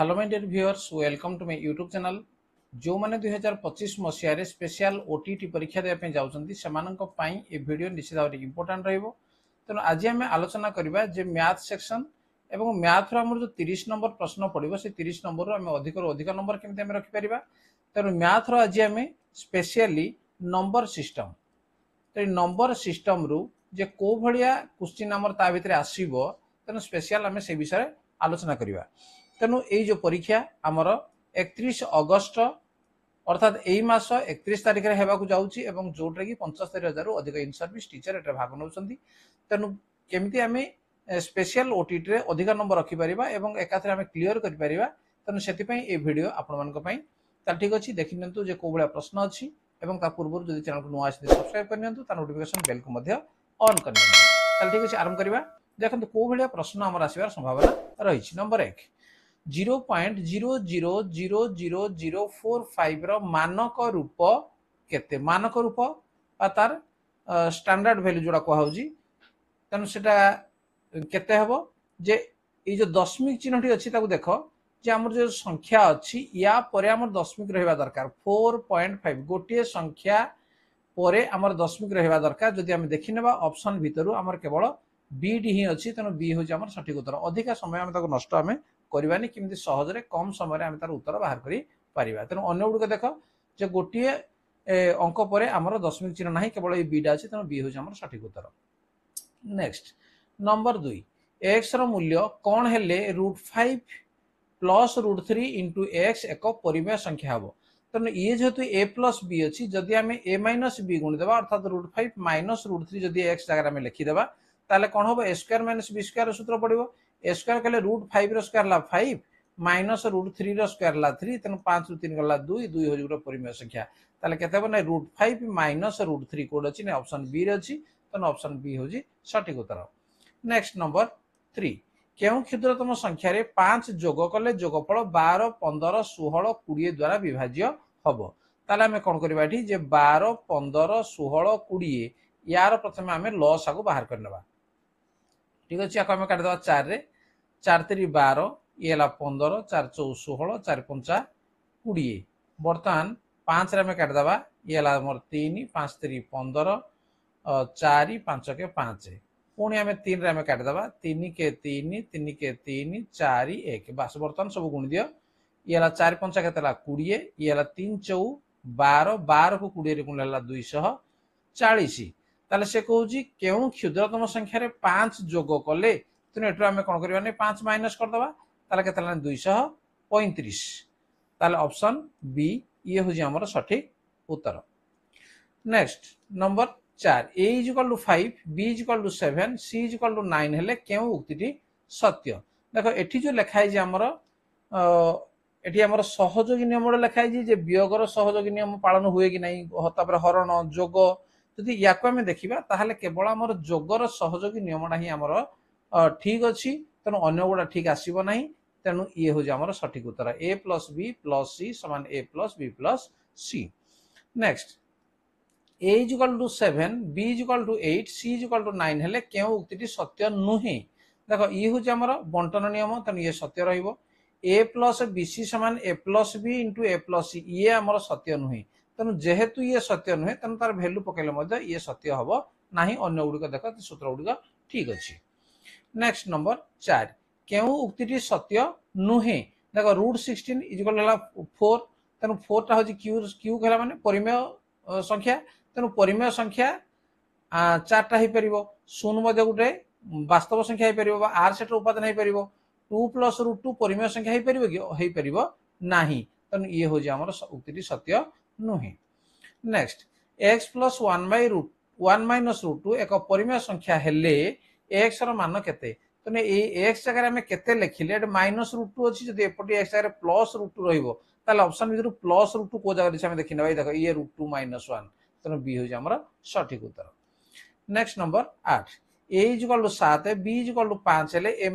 Hello my dear viewers, welcome to my YouTube channel. जो मैंने 2025 मसीह special OTT परीक्षा देवा जाऊँगी से वीडियो निश्चित भाव इंपोर्टाट तेणु आज आम आलोचना करवा जे मैथ सेक्शन एवं मैथ आम जो 30 नंबर प्रश्न पड़ो से 30 नंबर आम अधिक अधिक नंबर केमी रखिपर। तेणु मैथ आज आम स्पेशली नंबर सिस्टम तो नंबर सिस्टम रु जे को भाया क्वेश्चन आमर ता भितर आसो तेणु स्पेशल आम से विषय आलोचना करवा। तेणु ये जो परीक्षा आमर 31 अगस्ट अर्थात यही मास 31 तारिख में होगा जाऊँगी जोटा कि 75,000 रु अधिक इन सर्विस टीचर एटा भाग नौ। तेणु केमी आम स्पेशल ओटीटी अधिक नंबर रखिपर और एकाथर आम क्लीयर कर। तेणु से वीडियो आपण ठीक अच्छे देखी नियंतु जे को भाया प्रश्न अच्छी पूर्व जो चैनल को नुआ आसी सब्सक्राइब कर नोटिफिकेशन बेल को ऑन कर ठीक अच्छे आरंभ करवा। देखो को भाया प्रश्न आम आसबार संभावना रही। नंबर 1 0.000045 मानक रूप केते मानक रूप तार स्टैंडर्ड वैल्यू जोड़ा कहुची तेणु सेटा केते हबो जे ये जो दशमिक चिन्हटी अच्छी देख जे आमर जो संख्या अच्छी या परे आमर दशमिक रहा दरकार 4.5 गोटे संख्या परे आमर दशमिक रहा दरकार। जदि आम देखी नेबा ऑप्शन भितर आमर केवल बी डी ही अच्छी तेणु बी हूँ आमर सठिक उत्तर। अधिका समय आम नष्ट आम करवानी किमती सहजरे कम समय आम तार उत्तर बाहर करि परिबा। तेणु अन्य गुड़िक देख जे गोटे अंक पर आमर दशमिक चिन्ह ना केवल ये बीटा अच्छी तेणु बी हूँ आमर सठिक उत्तर। नेक्स्ट नंबर 2 एक्स रूल्य कौन हेले √5 प्लस √3 इंटू एक्स एक परिमेय संख्या हम। तेणु ये जेहेतु ए प्लस बी अच्छी जदि आम ए माइनस बी गुणिदेवा अर्थात √5 माइनस √3 जदि एक्स जगह लिखिदेवा ताले कौन हम ए स्क्वायर माइनस बी स्क्वायर सूत्र पड़ो। ए स्क्वायर कले √5 स्क्वायर ला 5 माइनस √3 स्क्वायर ला 3 तेणु 5 ରୁ 3 गला 2 2 हो गोटे परिमेय संख्या ताले केते ना √5 माइनस √3 कोड अच्छी ना ऑप्शन बी रे अच्छी तेणु ऑप्शन बी हूँ सठिक उत्तर। नेक्स्ट नंबर 3 क्यों क्षुद्रतम संख्या 5 जोग कले जोगफल 12 15 16 20 द्वारा विभाज्य हम। ताले आम कौन करवा जे 12 15 16 20 यार प्रथम आम लस आगु बाहर करने ठीक अच्छे आम काटिदेवा 4 रे 4 3 12 ये 15 4 4 16 4 5 20 बर्तमान 5 रे काटिदेवा ये मोर 3 5 3 15 4 5 के 5 पुणी आम 3 रे काटिदेवा 3 के 3 3 के 3 4 1 बस बर्तमान सब गुणी दियो ये 4 5 के 20 ये 3 4 12 12 को 20 गुण 240 ताले से कहूँ क्यों क्षुद्रतम संख्या 5 जोग कले तेणु एटू आम कौन करवा 5 माइनस करदे ताले के 235 ताले ऑप्शन बी ये हूँ आमर सठिक उत्तर। Next number 4 a = 5 b = 7 c = 9 हेले क्यों उक्ति सत्य। देखो एठी जो लिखाई आमर एठी आमर सहयोगी नियम लिखाई जे वियोगर सहयोगी नियम पालन हुए कि नहीं हरण जोग जदि या देखा ताहले केवल आमर जोगर सहयोगी नियमटा ही आमर ठीक अच्छी तेणु अन्य गुड़ा ठीक आसब ना तेणु ये हूँ आमर सठिक उत्तर a + b + c समान a + b + c। Next a = 7 b = 8 c = 9 हेले क्यों उक्ति सत्य नुहे। देख ये हूँ आमर बंटन नियम तेणु ये सत्य रही a + bc समान a + b into a + c ये आमर सत्य नुहे तेणु जेहेतु ये सत्य नुहे तेणु तार भैल्यू पकेले ये सत्य हम ना अन्य गुड़िक देख सूत्र गुड़िक ठीक अच्छे। नेक्स्ट नंबर 4 क्यों उक्ति सत्य नुहे। देख √16 = 4 तेणु 4 टा हूँ क्यू कहला माने परिमेय संख्या तेणु परिमेय संख्या 4टा हो पार शून्य गोटे वास्तव संख्या हो पार आर सेट उपादान हो पार 2 + √2 परिमेय संख्या हो पार ना तेणु ये हूँ आमर उक्ति सत्य नुहे। नेक्स्ट x + 1 - √2 एक परिमेय संख्या हेले x मान केते तेणु ये x जगह आम केते लिखिले -√2 अच्छी जब एपटे x जगह +√2 रहिबो ताले ऑप्शन भितर +√2 को जगह आम देखि नेबा देख ये √2 - 1 तेणु बी हूँ आमर सठिक उत्तर। नेक्स्ट नंबर 8 a = 7 b = 5 हेले a -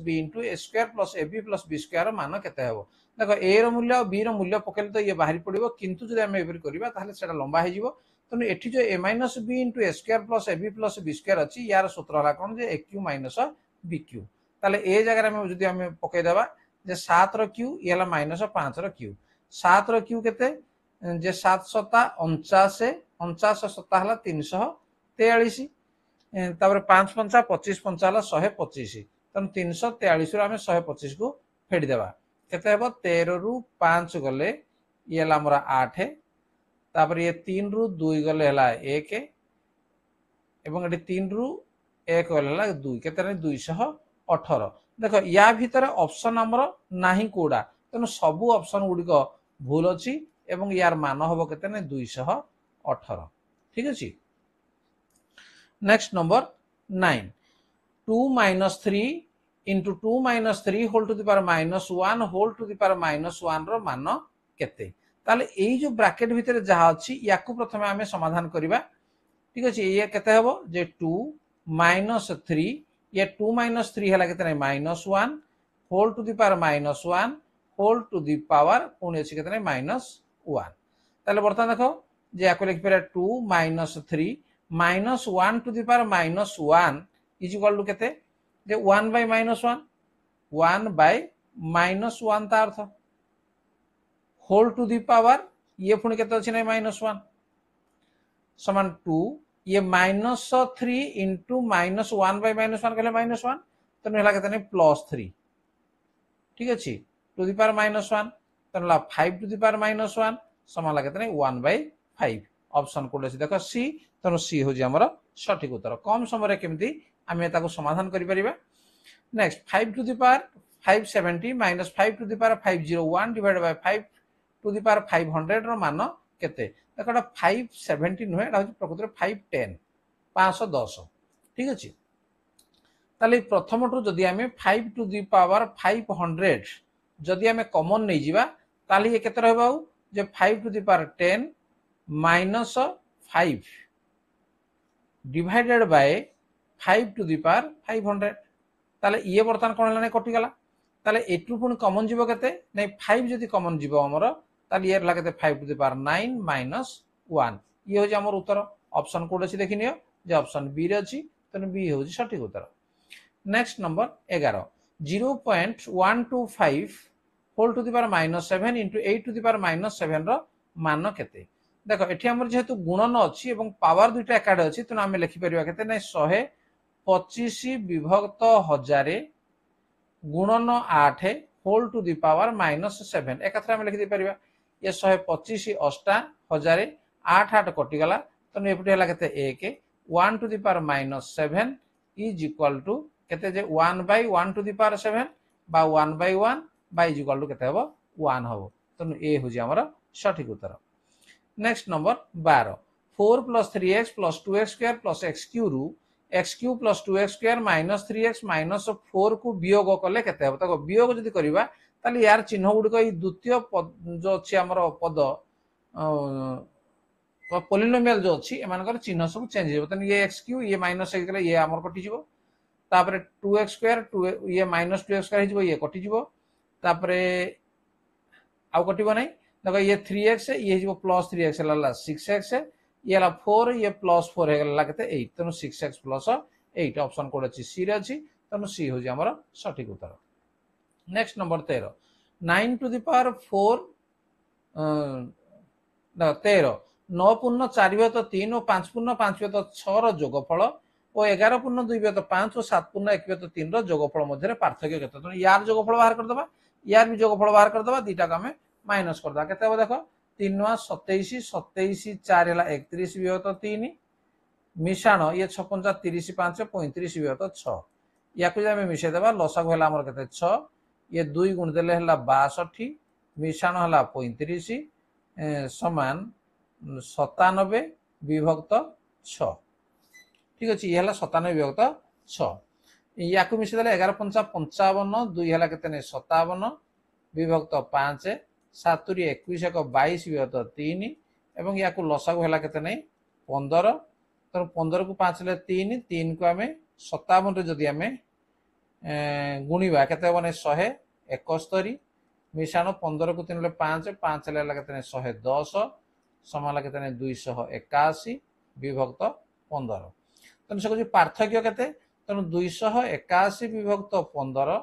b into a² + ab + b² मान केते हेबो। देख a मूल्य और b मूल्य पकेले तो ये बाहरी पड़ो किंतु जब आम एपरी करवा ताहले सेटा लंबा हो तेणु एठी जो a - b into a² + ab + b² अच्छी यार सूत्र है कौन जे aq - bq ताले ए जगह जब आम पकईदेवा जे 7 रो क्यू ये हला -5 रो क्यू 7 रो क्यू केते जे 7 सता 49 49 सता हला 343 तापर 5 पंचा 25 पंचा हला 125 तन 343 रो हमें 125 को फेडी देबा केते हेबो 13 रु 5 गले ये हला हमरा 8 तापर ये 3 रु 2 गले हला 1 एवं एटी 3 रु 1 गले हला 2 केते नै 218 देखो या भीतर ऑप्शन हमर नाही कोडा तनो सबु ऑप्शन गुडी को भूल अछि एवं यार मान हबो केते नै 218 ठीक अछि। Next number 9 2 minus 3 into 2 minus 3 whole to the power minus 1 whole to the power minus 1 रो मान केते ताले एई जो ब्रैकेट भीतर जहा अछि याकू प्रथमे हमें समाधान करिबा ठीक अछि ये केते हबो जे 2 minus 3 ये 2 minus 3 हला केते नै minus 1 whole to the power minus 1 whole to the power कोन अछि केते नै minus 1 ताले बर्तन देखो जे याकू लिखि पेरा 2 minus 3 minus 1 to the power minus 1 is equal to केते जे 1 by minus 1 1 by minus 1 ता अर्थ whole to the power ये पुणी केते अछि नै minus 1 समान 2 ये minus 3 into minus 1 by minus 1 कहले minus 1 तो हला केते नै plus 3 ठीक अछि to the power minus 1 तो हला 5 to the power minus 1 समान केते नै 1 by 5 ऑप्शन कोड अछि देखो सी तनो सी हो जे हमर सठिक उत्तर कम समय रे केमती आमे ताको समाधान करि परिबा। Next 5 to the power 570 minus 5 to the power 501 divided by 5 to the power 500 रो मान केते देखो 570 नहे एटा होची प्रकृति 510 510 ठीक अछि ताले प्रथम टू जदी आमे 5 to the power 500 जदी आमे कॉमन नै जिबा ताले ये केते रहबा जे 5 to the power 10 minus 5 divided by 5 to the power 500 ताले ये बर्तन कोन हला नै कटि गला ताले एटू पुन कॉमन जीवो केते नै 5 जदी कॉमन जीवो हमर ताले ये हला केते 5 to the power 9 minus 1 ये हो जे हमर उत्तर ऑप्शन कोड अछि देखिनियो जे ऑप्शन बी रे अछि तने बी हो जे सठिक उत्तर। Next number 11 0.125 whole to the power -7 into 8 to the power -7 रो मान केते देखो एठी हमर जेहेतु गुणन अछि एवं पावर दुइटा एकाड अछि तने हम लिखि परिबा केते नै 125 विभक्त 1000 गुणन 8 होल टू द पावर -7 एकथरा हम लिखि दे परिबा ये 125 अष्टा 1000 8 8 कटि गला तने एपटे हला केते 1 1 to the power -7 is equal to केते जे 1 by 1 to the power 7 बा 1 by 1 बा इज इक्वल टू केते हबो 1 हबो तने ए हो जे हमर सठिक उत्तर। Next number 12 4 plus 3x plus 2x square plus x cube रु x cube plus 2x square minus 3x minus 4 को वियोग कले केते हबो तको वियोग जदी करबा ताले यार चिन्ह गुडी को ई द्वितीय जो अछि हमर पद पॉलिनोमियल जो अछि एमानकर चिन्ह सब चेंज हेबो तने ये x cube ये minus x गले ये हमर कटि जिवो तापरे 2x square 2 ये minus 2x square हिजबो ये कटि जिवो तापरे आउ कटिबो नै देखो ये 3x ये हिजबो प्लस 3x हला 6x ये हला 4 ये प्लस 4 हेगला केते 8 तनो 6x प्लस 8 ऑप्शन कोड अछि सी रे अछि तनो सी हो जे हमर सठिक उत्तर। Next number 13 9 to the power 4 13 9 पूर्ण 4 व्यत 3 और 5 पूर्ण 5 व्यत 6 रो जोगफल और 11 पूर्ण 2 व्यत 5 और 7 पूर्ण 1 व्यत 3 रो जोगफल मध्य पार्थक्य केते तो यार जोगफल बाहर कर दबा यार भी जोगफल बाहर कर दबा दीटा का हमें माइनस कर दा केते हो देखो 3 27 27 4 हला 31 व्यत 3 मिशाण ये 56 30 5 35 व्यत 6 याकु जे हमें मिशे देबा लसागु हला हमर केते 6 ये 2 गुण देले हला 62 मिशाण हला 35 समान 97 विभक्त 6 ठीक अछि ये हला 97 विभक्त 6 याकु मिशे देले 11 5 55 2 हला केते ने 57 विभक्त 5 7 री 21 एक 22 विभक्त 3 एवं याकु लसागु हला केते नै 15 तो 15 को 5 ले 3 3 को हमें 57 रे जदी हमें गुणीबा केते बने 171 मिशाण 15 को 3 ले 5 5 ले लगा केते 110 समान केते ने 281 विभक्त 15 तने से जो पार्थक्य केते तने 281 विभक्त 15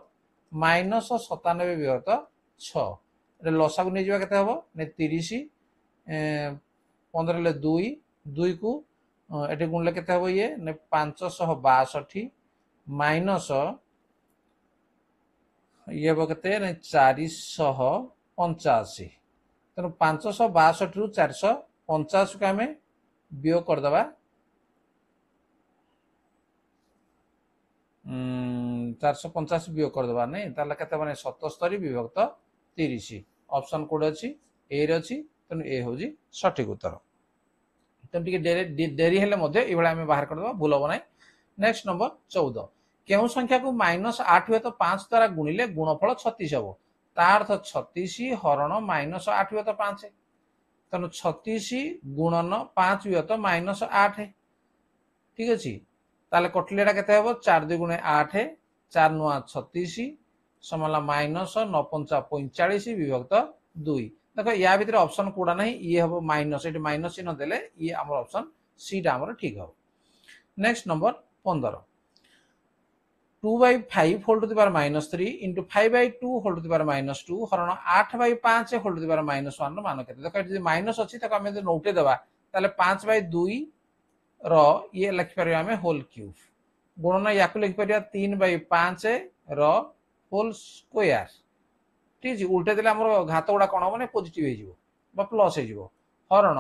-97 ବିଭକ୍ତ 6 ଏଟା ଲସାଗୁ ନେଇଯିବା କେତେ ହବ ନା 30 15 ହେଲେ 2 2 କୁ ଏଠି ଗୁଣିଲେ କେତେ ହବ ଇଏ ନା 562 ମାଇନସ ଇଏ ହବ କେତେ ନା 485 ତେଣୁ 562 ରୁ 485 କୁ ଆମେ ବିয়োଗ କରିଦେବା 485 ବିয়োଗ କରିଦେବା ନାଇଁ ତାହେଲେ କେତେ ମାନେ 77 ବିଭକ୍ତ 30 ଅପସନ କୋड ଅଛି ଏ ରେ ଅଛି ତେଣୁ ଏ ହେଉଛି ସଠିକ ଉତ୍ତର ତେଣୁ ଟିକେ ଡେରି ହେଲେ ମଧ୍ୟ ଏଇଭଳିଆ ଆମେ ବାହାର କରିଦେବା ଭୁଲ ହବ ନାହିଁ ନେକ୍ସଟ ନମ୍ବର 14 କେଉଁ ସଂଖ୍ୟାକୁ -8/5 ଦ୍ୱାରା ଗୁଣିଲେ ଗୁଣଫଳ 36 ହେବ ତା ଅର୍ଥ 36 ହରଣ -8/5 ତେଣୁ 36 ଗୁଣନ 5/-8 ଠିକ ଅଛି ତାହେଲେ କଟିଲେ ଏଟା କେତେ ହେବ 4 2 ଗୁଣେ 8 4 9 36 ସମାନ -9 ବିଭକ୍ତ 2 ଦେଖ ୟା ଭିତରେ ଅପସନ କୋଡା ନାହିଁ ଇଏ ହେବ ମାଇନସ ଏଠି ମାଇନସ ଚିହ୍ନ ଦେଲେ ଇଏ ଆମର ଅପସନ ସି ଟା ଆମର ଠିକ ହେବ next number 15 2/5 whole to the power -3 into 5/2 whole to the power -2 हरण 8/5 होल टू द पावर -1 मान केते देखो एठी माइनस अछि तक हम यदि नोटे देबा ताले 5/2 रो ये लिखि परिया हमें होल क्यूब गुणन याकु लिखि परिया 3/5 रो होल स्क्वायर ठीक अछि उल्टे देले हमर घात गुडा कोन हो माने पॉजिटिव हे जिवो बा प्लस हे जिवो हरण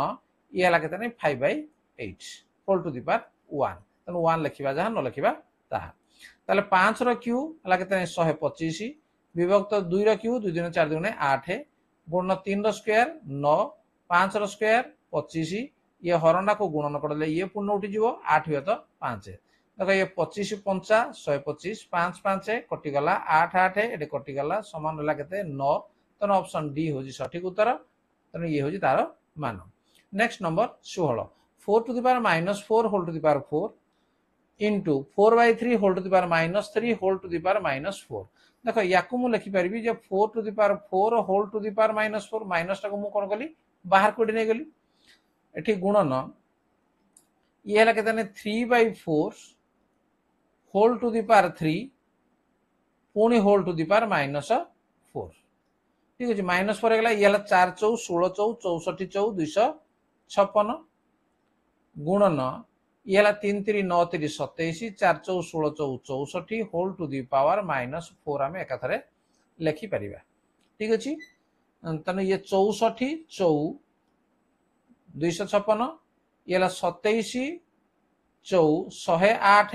ये हला केते नै 5/8 होल टू द पावर 1 तनो 1 लिखिबा जहां न लिखिबा ताहा ताले 5 रो क्यू हला केते 125 विभक्त 2 रो क्यू 2 3 4 2 8 गुणन 3 रो स्क्वायर 9 5 रो स्क्वायर 25 ये हरणा को गुणन करले ये पूर्ण उठी जीवो 8/5 देखो ये 25 5 125 5 5 कटि गला 8 8 एटे कटि गला समान होला केते 9 तनो ऑप्शन डी होजी सठिक उत्तर तनो ये होजी तारो मान next number 16 4 to the power -4 whole to the power 4 into 4/3 whole to the power -3 whole to the power -4 देखो याकु मु लिखि परबी जे 4 to the power 4 whole to the power -4 minus टाको मु कोन कली बाहर कोडी नै गली एठी गुणन ये हला केते ने 3/4 होल टू द पावर 3 पुणी होल टू द पावर -4 ठीक अछि -4 गला ये हला 4 4 16 4 64 4 256 गुणन ये हला 3 3 9 3 27 4 4 16 4 64 होल टू द पावर -4 आमे एकाथरे लिखि परिबा ठीक अछि तने ये 64 4 256 ये हला 27 4 108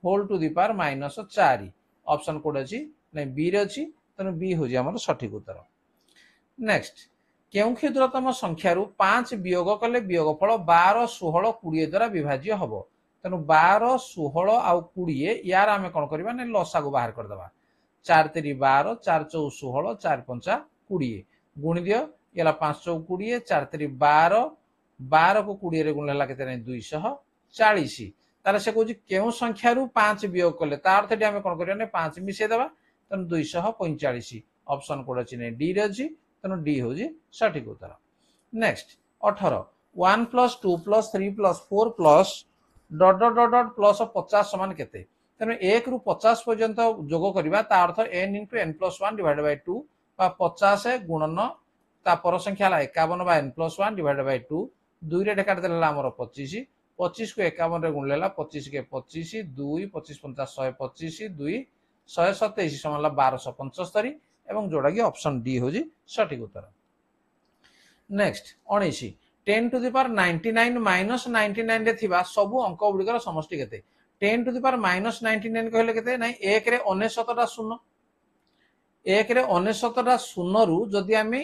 whole to the power -4 option कोड अछि नै बी रे अछि तने बी हो जे हमर सठिक उत्तर नेक्स्ट केउ क्षुद्रतम संख्या रु 5 वियोग कले वियोगफल 12 16 20 द्वारा विभाज्य हबो तनु 12 16 आ 20 यार आमे कोन करबा ने लसा को बाहर कर देबा 4 3 12 4 4 16 4 5 20 गुणी दियो येला 5 4 20 4 3 12 12 को 20 रे गुणला केते नै 240 ताले से कहूँ केउ संख्या रु 5 वियोग कले तार थेडी आमे कोन करबा ने 5 मिसे देबा तनु 245 ऑप्शन कोड अछि नै डी रे अछि तनु डी हो जी सठिक उत्तर नेक्स्ट 18 1 + 2 + 3 + 4 + ... प्लस 50 समान केते तनु 1 रु 50 पर्यंत जोग करिबा ता अर्थ n * n + 1 / 2 बा 50 गुणन ता पर संख्या ला 51 / n + 1 / 2 2 रे डेकाट देला हमर 25 25 को 51 रे गुणलेला 25 के 25 2 25 50 125 2 127 समान ला 1275 एवं जोड़ा की ऑप्शन डी हो जी सठिक उत्तर next 19 10 to the power 99 minus 99 रे थिबा सब अंक गुडिकर समष्टि केते 10 टू द पावर -99 कहले केते नै 1 रे 99 टा शून्य 1 रे 99 टा शून्य रु जदि आमे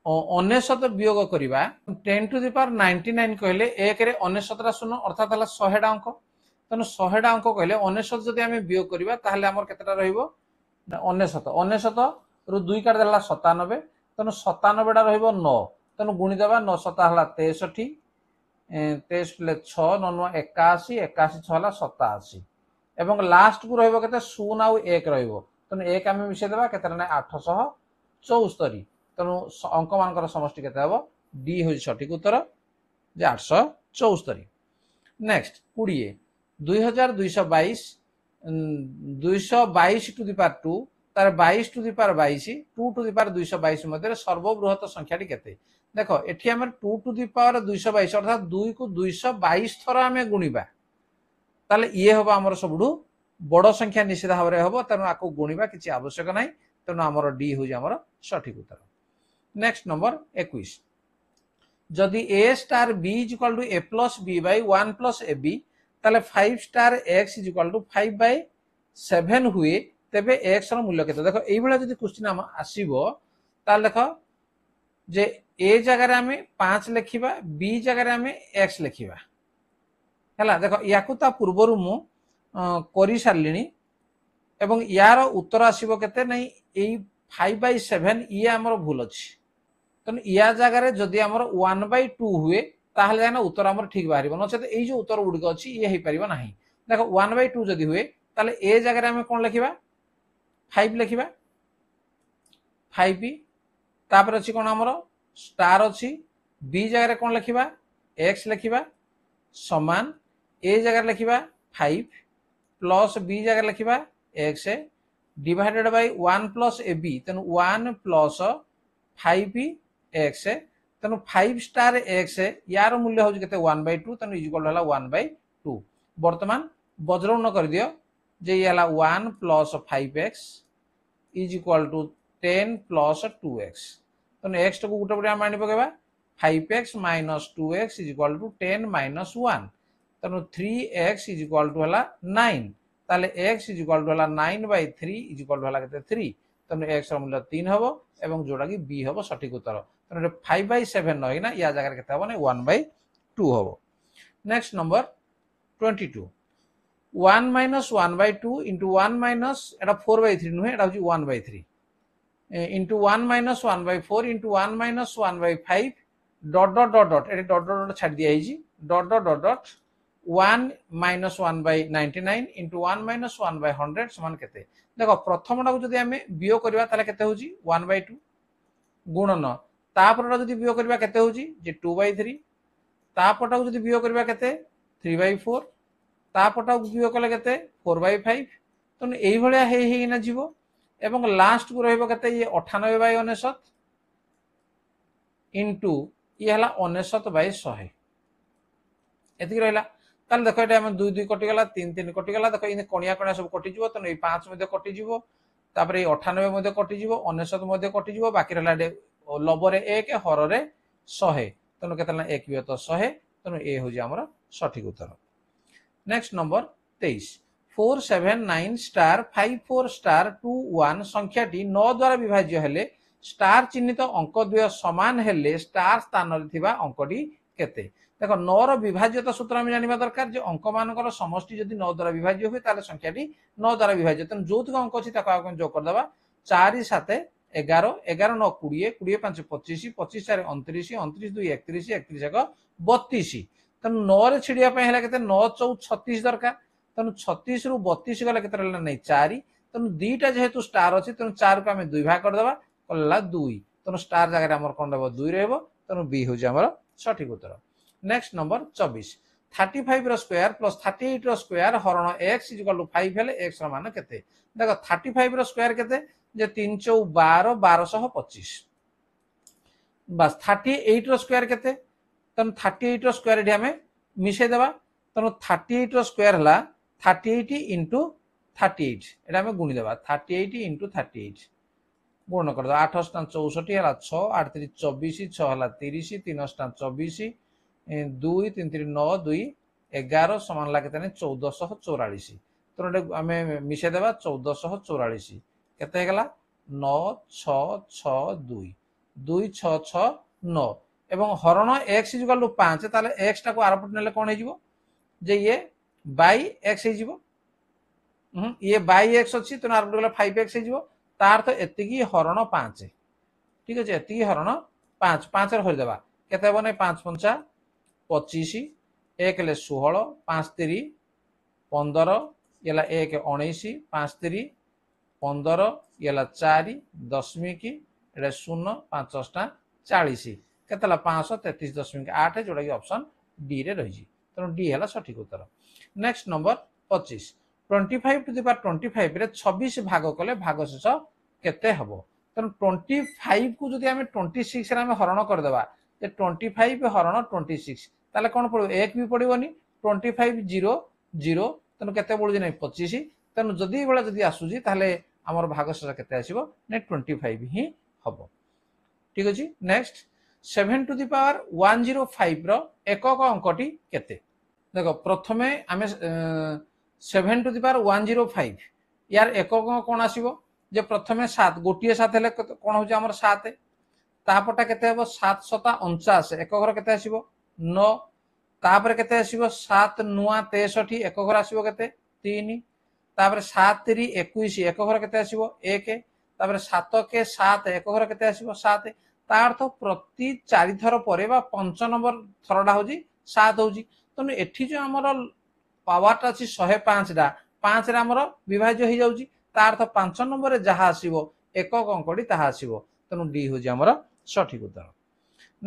99 वियोग करिबा 10 टू द पावर 99 कहले 1 रे 99 टा शून्य अर्थात हला 100 टा अंक तनो 100 टा अंक कहले 99 जदि आमे वियोग करिबा ताहले हमर केतेटा रहइबो 99 रु 2 काट देला 97 तनो 97 टा रहइबो 9 तनु गुणी देबा 9 7 हला 63 23 ले 6 9 9 81 81 6 हला 87 एवं लास्ट को रहइबो केते 0 आ 1 रहइबो तनु 1 आमे मिसे देबा केते नै 874 तनु अंक मानकर समष्टि केते हबो डी हो सठिक उत्तर जे 874 नेक्स्ट 20 2222 222 टू द पावर 2 तार 22 to the power 22 2 to the power 222 मध्य सर्वबृहत संख्याटी केते देख एठी हमर 2 टू दी पावर 222 अर्थात 2 को 222 थर आमे गुणिबा ताले ये हबो हमर सबडू बड़ संख्या निश्चित भाव में हम तेणु आपको गुणवा किसी आवश्यक ना तेणु आमर डी हूँ आमर सठिक उत्तर। नेक्स्ट नंबर 21 जदि A star B is equal to A plus B by 1 plus A B ताले 5 star X is equal to 5 by 7 हुए तेबे एक्स रो मूल्य केते देखो एई भला जदि क्वेश्चन हम आसीबो ताल देखो जे ए जगह रे हमें 5 लिखिबा बी जगह रे हमें एक्स लिखिबा हला देखो याकू ता पूर्वरु मु करी सारलिनी एवं यार उत्तर आसीबो केते नै एई 5/7 ये हमर भूल अछि तन या जगह रे जदि हमर 1/2 हुए ताहले जाना उत्तर हमर ठीक बाहरिबो नचेत एई जो उत्तर गुडी अछि ये हे परिबो नाही देखो 1/2 जदि हुए ताले ए जगह रे हम कोन लिखिबा 5 लिखिबा 5 तापर अछि कोन हमर स्टार अछि बी जगह रे कोन लिखिबा x लिखिबा समान ए जगह लिखिबा 5 प्लस बी जगह लिखिबा x divided by 1 plus A B तेनु 1 प्लस 5 x तेनु 5 स्टार x यार मूल्य हो केते 1/2 तेनु इक्वल होला 1/2 वर्तमान वज्रगुण कर दियो जे ये हला 1 plus 5x is equal to 10 plus 2x तेनु x को गुटे गुटे मानि पकेबा 5x minus 2x is equal to 10 minus 1 तेनु 3x इज इक्वल टू हला 9 ताले x इज इक्वल टू हला 9/3 इज इक्वल टू हला केते 3 तेनु x रो मूल्य 3 हबो एवं जोडा की b हबो सठिक उत्तर तेनु 5/7 नय ना या जगह केते हबो नै 1/2 हबो। Next number 22 1 minus 1/2 into 1 minus एटा 4/3 नुहे एटा होची 1/3 into 1 minus 1/4 into 1 minus 1/5 dot dot dot dot एटा डॉट डॉट छाड़ दिया हिची dot dot dot dot 1 minus 1/99 into 1 minus 1/100 समान केते देखो प्रथमटा को जदि हमें बियो करबा ताले केते होची 1/2 गुणन तापरटा जदि बियो करबा केते होची जे 2/3 तापरटा को जदि बियो करबा केते 3/4 तापरटा को बियो कले केते 4/5 तने एई भलिया हेई ना जीवो एवं लास्ट को रहइबो केते ये 98/99 इनटू ये हला 99/100 एति रहला ताल देखो एटा हम 2 2 कटि गला 3 3 कटि गला देखो इन कोणिया कोणिया सब कटि जीवो तने 5 मध्ये कटि जीवो तापर 98 मध्ये कटि जीवो 99 मध्ये कटि जीवो बाकी रहला लबरे 1 हररे 100 तने केतला 1 बियो तो 100 तने ए हो जे हमर सठिक उत्तर। नेक्स्ट नंबर 23 479 स्टार 54 स्टार 21 संख्याटी 9 द्वारा विभाज्य हेले स्टार चिन्हित अंक द्वय समान हेले स्टार स्थान रे थिबा अंकटी केते देखो 9 रो विभाज्यता सूत्र हम जानिबा दरकार जे अंक मानकर समष्टि जदि 9 द्वारा विभाज्य होय ताले संख्याटी 9 द्वारा विभाज्य तन जोतिक अंक अछि ताको आपण जोग कर दबा 4 7 11 11 9 20 20 5 25 25 4 29 29 2 31 31 1 32 तन 9 रे छिडिया पे हेला केते 9 4 36 दरकार तन 36 रु 32 गला केते रहला नै 4 तन दुईटा जेहेतु स्टार अछि तन 4 को हम दुई भाग कर दबा कला 2 तन स्टार जगह हमर कोन रहबो 2 रहबो तन बी हो जे हमर सठिक उत्तर। नेक्स्ट नंबर 24 35 रो स्क्वायर प्लस 38 रो स्क्वायर हरण x इज इक्वल टू 5 हेले x रो मान केते देखो 35 रो स्क्वायर केते जे 3 4 12 1225 बस 38 रो स्क्वायर केते तन 38 रो स्क्वायर डी हमें मिसे देबा तन 38 रो स्क्वायर हला 38 into 38 एटा हमें गुणी देबा 38 into 38 गुण कर दो 8 8 64 हला 6 8 3 24 6 हला 30 3 8 24 2 3 3 9 2 11 समान लागे तने 1444 तो आमे मिसे देबा 1444 केते गला 9 6 6 2 2 6 6 9 एवं हरण x इज इक्वल टू 5 ताले x टा को आरपट नेले कोन हे जिवो जे ये बाय x हे जिवो ये बाय x अछि तो आरपट गला 5x हे जिवो तार तो एतिकी हरण 5 ठीक अछि एतिकी हरण 5 5 रे होय देबा केते बने 5 5 25 1 ले 16 5 3 15 येला 1 19 5 3 15 येला 4 दशमिक एटा 0 5 40 केतला 533.8 जोडा की ऑप्शन डी रे रही छी तो डी हला सठिक उत्तर। Next number 25 25 to the power 25 रे 26 भाग कले भागशेष केते हबो तेणु 25 को जदि आम 26 रे आम हरण करदेबा 25 हरण 26 ताले कौन पड़ो एक भी पड़ोनी 25 0 0 तेणु केते पड़ुछि नै 25 तेणु जदि बेला जदि आसुछि ताले हमर भागशेष केते आसीबो नै 25 ही हबो ठीक अछि नेक्स्ट 7 टू द पावर 105 रो एकक अंकटी केते देखो प्रथमे आमे 7 टू द पावर 105 यार एकक कोन आसीबो जे प्रथमे 7 गोटिए 7 हेले कोन होछि हमर 7 तापटा केते हबो 7 7 49 एक घर केते आसीबो 9 तापर केते आसीबो 7 नुआ 63 एक घर आसीबो केते 3 तापर 7 3 21 एक घर केते आसीबो 1 तापर 7 के 7 एक घर केते आसीबो 7 ता अर्थ प्रति 4 थर परे बा 5 नंबर थरडा होजी 7 होजी तने एठी जो हमर पावरटा अछि 105 डा 5 रे हमर विभाज्य हो जाउची ता अर्थ 5 नंबर रे जहा आसीबो एकक अंकडी ताहा आसीबो तनु डी होजी हमर सठिक उत्तर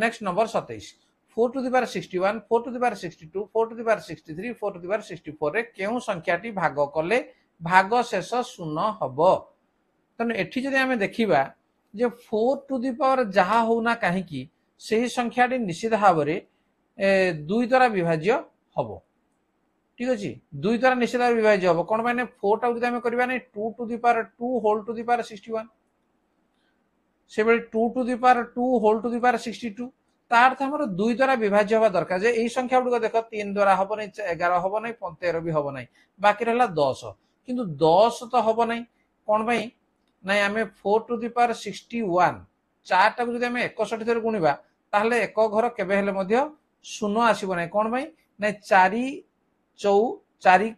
next number 27 4 to the power 61 4 to the power 62 4 to the power 63 4 to the power 64 रे केउ संख्याटी भाग कले भाग शेष शून्य हबो तने एठी जदि हमें देखिबा जे 4 टू द पावर जहा होना काहे की सेही संख्याटी निश्चित भाबरे 2 द्वारा विभाज्य हबो ठीक अछि 2 द्वारा निश्चित भाव विभाज्य हबो कोन माने 4 टा जदि हमें करबा नै 2 to the power 2 whole to the power 61 से बेले 2 to the power 2 whole to the power 62 तार अर्थ हमर 2 द्वारा विभाज्य हबा दरकार जे एई संख्या गुड देखो 3 द्वारा हबो नै 11 हबो नै 13 भी हबो नै बाकी रहला 10 किंतु 10 तो हबो नै कोन भाई नै हमें 4 टू द पावर 61 चार टा जदि हमें 61 थर गुणिबा ताहले एक घर केबे हेले मध्य शून्य आसीबो नै कोन भाई नै 4 4 4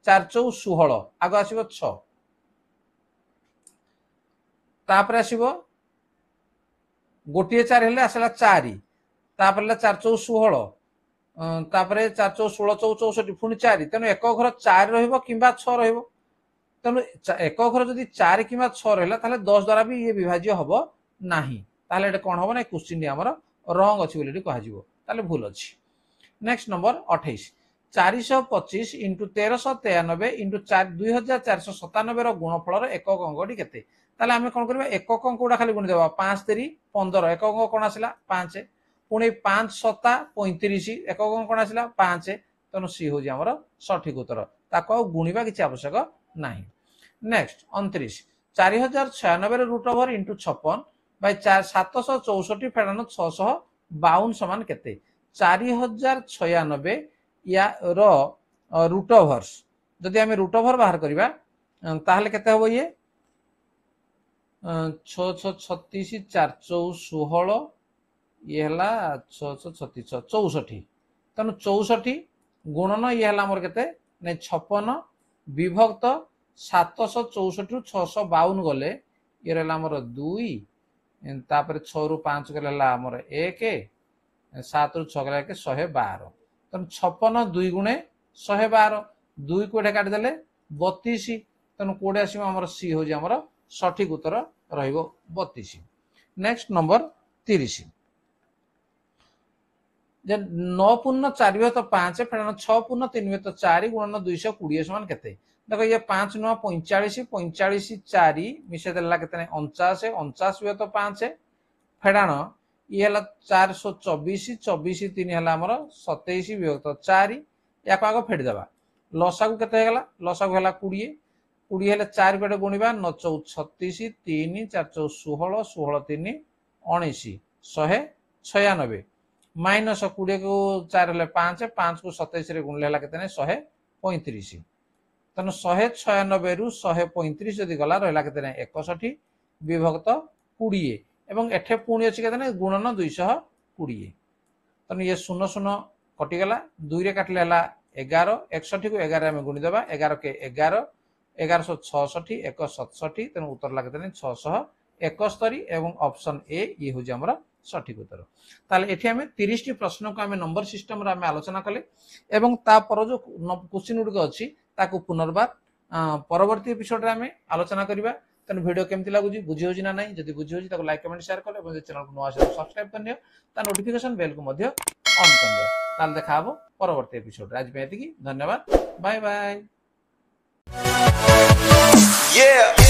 4 4 16 आगो आसीबो 6 तापर आसीबो गोटे 4 हेले आसला 4 तापर 4 4 16 तापर 4 4 16 64 पुनी 4 तेनु एक घर 4 रहइबो किबा 6 रहइबो तेनु एक घर जदि 4 किबा 6 रहला ताले 10 द्वारा भी ये विभाज्य हबो नाही ताले एटा कोन हबो नै क्वेश्चन हमर रॉन्ग अछि बोली कहा जिवो ताले भूल अछि नेक्स्ट नंबर 28 425 इंटू 1393 इंटू 2497 रो गुणफल एकक अंकटी केते ताले हमें कोन करबा एकक अंकटा खाली गुणी देबा 5 3 15 एकक अंक कोन आसिला 5 पुणी 5 7 35 एकक अंक कोन आसिला 5 तनो सी हो जे हमर सठिक उत्तर ताको गुणीबा किछि आवश्यक नाही नेक्स्ट 29 4096 रो रूट ओवर इंटू 56 बाय 764 फेडानो 652 समान केते 4096 या रो रूट ओवर्स जदि हमें रूट ओवर बाहर करबा ताहले केते होबो ये 6 6 36 4 4 16 ये हला 6 6 36 64 तनु 64 गुणन ये हला हमर केते नै 56 विभक्त 764 रु 652 गले ये रहला हमर 2 तापर 6 रु 5 गले हला हमर 1 7 रु 6 गले के 112 तनु 56 2 गुणे 112 2 को एठे काट देले 32 तनु कोडे आसीम हमर सी हो जे हमर सठिक उत्तर रहिबो 32 नेक्स्ट नंबर 30 जे 9 पूर्ण 4 विभक्त 5 फेडानो 6 पूर्ण 3 विभक्त 4 गुणन 220 समान केते देखो ये 5 9 45 45 4 मिसे देला केते 49 49 विभक्त 5 फेडानो ये हला 424 24 3 हला हमर 27 विभक्त 4 या को आगो फेड देबा लसागु केते हेगला लसागु हला 20 20 हेले 4 बेड गुणिबा 9 4 36 3 4 4 16 16 3 19 196 माइनस 20 को 4 हेले 5 5 को 27 रे गुणले हला केते 135 तनो 196 रु 135 जदी गला रहला केते 61 विभक्त 20 एवं एठे पुणी अछि केते गुणन 220 तनो ये 0 0 कटि गला 2 रे काटले हला 11 61 को 11 में गुणी देबा 11 के 11 1166 167 तेणु उत्तर लागते 671 एवं ऑप्शन ए ये हो हमर सठिक उत्तर ताले एठी हमें 30 टी प्रश्न को हमें नंबर सिस्टम रे हमें आलोचना कले एवं ता पर जो क्वेश्चन गुड अछि ताको पुनर्बार परवर्ती एपिसोड रे हमें आलोचना करबा तने वीडियो केमति लागुजी बुझी होजी ना नहीं जदी बुझी होजी ताको लाइक कमेंट शेयर कर एवं चैनल को नवा सब्सक्राइब करनियो ता नोटिफिकेशन बेल को मध्य ऑन कर दियो ताल देखा हबो परवर्ती एपिसोड आज पे एतिकी धन्यवाद बाय बाय। Yeah.